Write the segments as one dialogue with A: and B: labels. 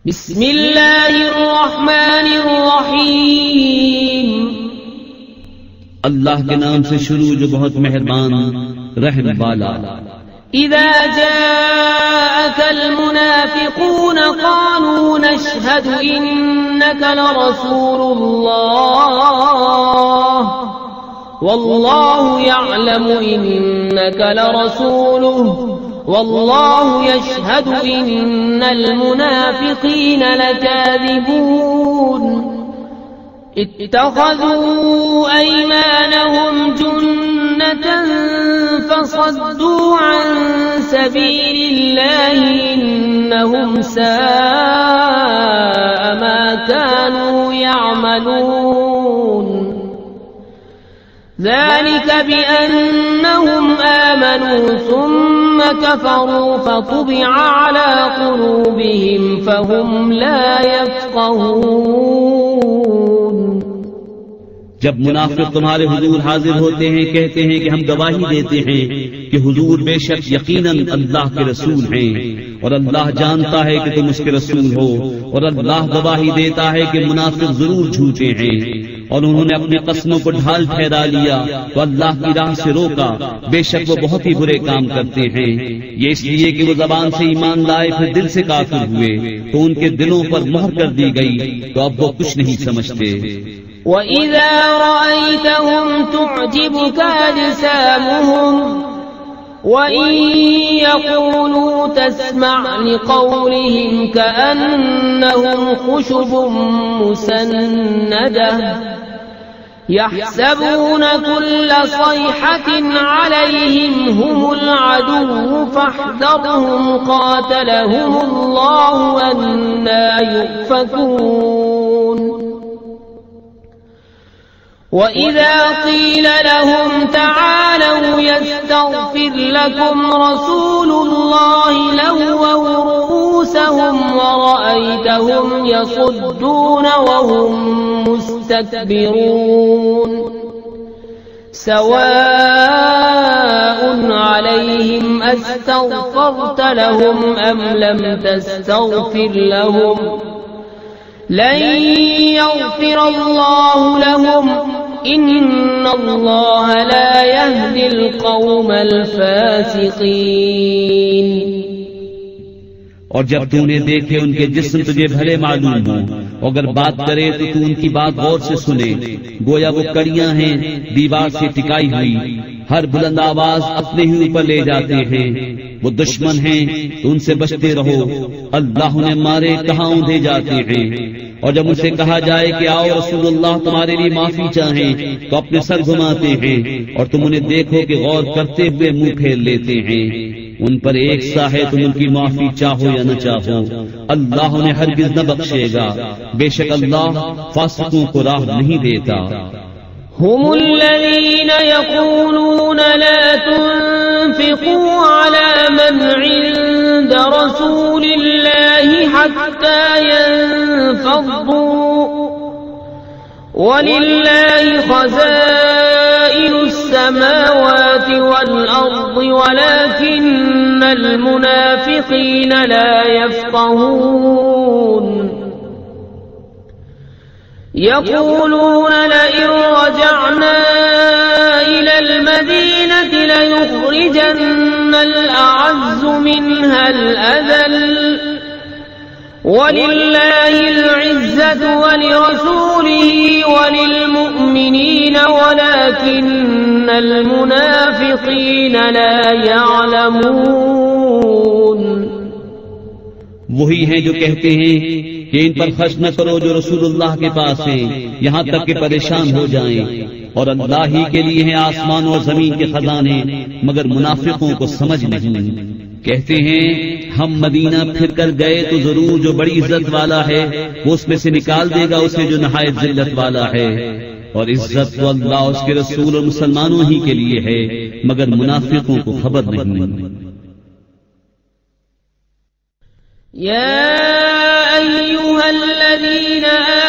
A: बिस्मिल्लाहिर्रहमानिर्रहीम।
B: अल्लाह के नाम से शुरू जो बहुत मेहरबान रहम वाला।
A: इज़ा जाअकल मुनाफ़िक़ून क़ालू नशहदु इन्नका लरसूलुल्लाह वल्लाहु यअलमु इन्नका लरसूलुहु वल्लाहु यशहदु इन्नल मुनाफ़िक़ीन लकाज़िबून। इत्तख़ज़ू अयमानहुम जुन्नतन फसद्दू अन सबीलिल्लाहि इन्नहुम साअ मा कानू यअमलून। ذلك بأنهم آمنوا ثم كفروا فطبع على قلوبهم فهم لا يفقهون।
B: जब मुनाफिक तुम्हारे हुजूर हाजिर होते हैं कहते हैं कि हम गवाही देते हैं कि हुजूर बेशक यकीनन अल्लाह के रसूल हैं, और अल्लाह जानता है कि तुम उसके रसूल हो, और अल्लाह गवाही देता है कि मुनाफिक जरूर झूठे हैं। और उन्होंने अपनी कस्मों को ढाल ठहरा लिया तो अल्लाह की राह से रोका, बेशक वो बहुत ही बुरे काम करते हैं। ये इसलिए कि वो जबान से ईमान लाए फिर दिल से काफिर हुए तो उनके दिलों पर मोहर कर दी गई, तो अब वो कुछ नहीं समझते।
A: وَإِذَا رَأَيْتَهُمْ تُعْجِبُكَ أَجْسَامُهُمْ وَإِنْ يَقُولُوا تَسْمَعْ لِقَوْلِهِمْ كَأَنَّهُمْ خُشُبٌ مُّسَنَّدَةٌ يَحْسَبُونَ كُلَّ صَيْحَةٍ عَلَيْهِمْ هُمُ الْعَدُوُّ فَاحْذَرْهُمْ قَاتَلَهُمُ اللَّهُ أَنَّىٰ يُؤْفَكُونَ وَإِذَا قِيلَ لَهُمْ تَعَالَوْا يَسْتَغْفِرْ لَكُمْ رَسُولُ اللَّهِ لَوَّوْا رُءُوسَهُمْ وَرَأَيْتَهُمْ يَصُدُّونَ وَهُمْ مُسْتَكْبِرُونَ سَوَاءٌ عَلَيْهِمْ أَسْتَغْفَرْتَ لَهُمْ أَمْ لَمْ تَسْتَغْفِرْ لَهُمْ لن يغفر الله لهم إن الله لا يهدي القوم الفاسقين।
B: और जब तूने देखे उनके जिस्म तुझे भले मालूम हो, अगर बात करे तो तू उनकी बात गौर से सुने, गोया वो कड़ियां हैं दीवार से टिकाई हुई, हर बुलंद आवाज अपने ही ऊपर ले जाते हैं। वो दुश्मन हैं तो उनसे बचते रहो, अल्लाह उन्हें मारे कहाँ उन्हें जाते हैं। और जब उनसे कहा जाए कि आओ रसूलुल्लाह तुम्हारे लिए माफी चाहें तो अपने सर घुमाते हैं, और तुम उन्हें देखो कि गौर करते हुए मुंह फेर लेते हैं। उन पर एक सा है तुम उनकी माफी चाहो या न चाहो, अल्लाह उन्हें हरगिज न बख्शेगा, बेशक अल्लाह फासिकों को राह नहीं देता।
A: हुमुल्लज़ीना यक़ूलूना ला तुन्फ़िक़ू अला मन इंद रसूलिल्लाहि हत्ता यन्फ़ज़्ज़ू वलिल्लाहि ख़ज़ाइनुस समावाति वल अर्ज़ि वलाकिन्नल मुनाफ़िक़ीना ला यफ़क़हून। يقولون لئن رجعنا إلى المدينة ليخرجن الأعز منها الأذل ولله العزة ولرسوله وللمؤمنين ولكن المنافقين لا يعلمون।
B: वही हैं जो कहते हैं कि इन पर खर्च न करो जो रसूलुल्लाह के पास हैं, यहाँ तक कि परेशान हो जाएं, और अल्लाह ही के लिए हैं आसमान और जमीन के खजाने, मगर मुनाफिकों को समझ नहीं। कहते हैं हम मदीना फिर कर गए तो जरूर जो बड़ी इज्जत वाला है वो उसमें से निकाल देगा उसे जो नहायत जिल्लत वाला है, और इज्जत तो अल्लाह उसके रसूल और मुसलमानों ही के लिए है, मगर मुनाफिकों को खबर नहीं।
A: يا أيها الذين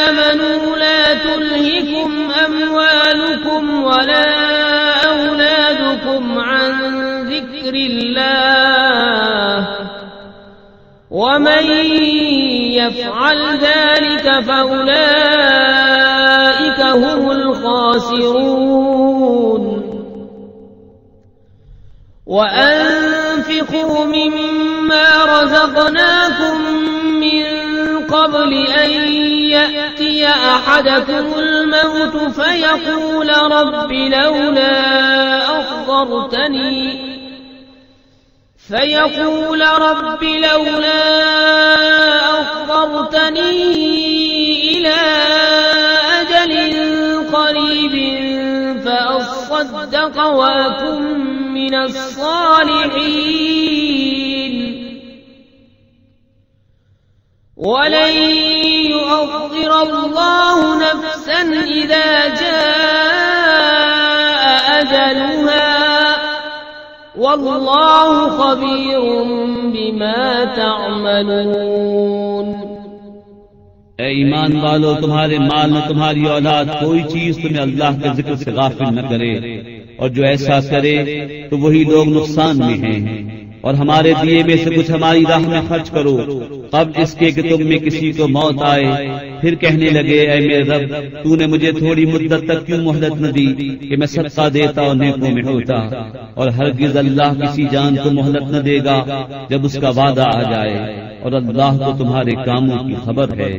A: آمنوا لا تلهكم أموالكم ولا أولادكم عن ذكر الله ومن يفعل ذلك فأولئك هم الخاسرون وأنفقوا مما رزقناكم من قبل أن يأتي أحدكم الموت فيقول رب لولا أخرتني إلى أجل قريب فأصدق وأكن من الصالحين ولن يؤخر الله نفسا إذا جاء أجلها والله خبير بما تعملون
B: ए ईमान वालो, तुम्हारे माल न तुम्हारी औलाद कोई चीज तुम्हें अल्लाह के जिक्र से गाफिल न करे, और जो ऐसा करे तो वही लोग नुकसान में हैं। और हमारे दिए में से कुछ हमारी राह में खर्च करो, अब इसके कि तुम में किसी को मौत आए, फिर कहने लगे ऐ मेरे रब, तूने मुझे थोड़ी मुद्दत तक क्यों मोहलत न दी कि मैं सदका देता और नेकों में होता। और हरगिज अल्लाह किसी जान को मोहलत न देगा जब उसका वादा आ जाए, और अल्लाह को तुम्हारे कामों की खबर है।